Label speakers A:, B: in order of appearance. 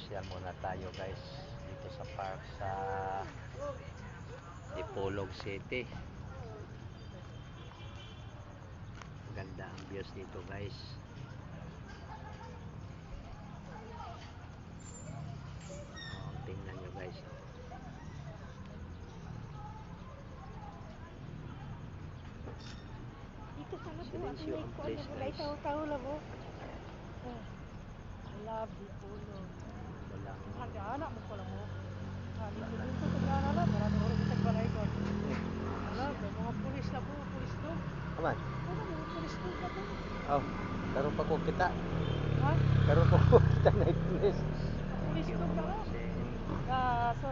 A: Pasyal muna tayo guys dito sa park sa Dipolog City. Ganda ang views dito guys. Tingnan nyo guys.
B: Dito sana po
A: Silencio ang place guys.
B: tahu lah po. I love Dipolog.
A: Walang
B: Anak mo pala mo. Dito sa gana lang, marami oras sa balay ko. Alam, mga pulis na po, pulis to.
A: Aman?
B: Mga pulis to na po.
A: Oh, karon pa ko kita.
B: Ha?
A: Karon pa ko kita na pulis.
B: Pulis to na po. So,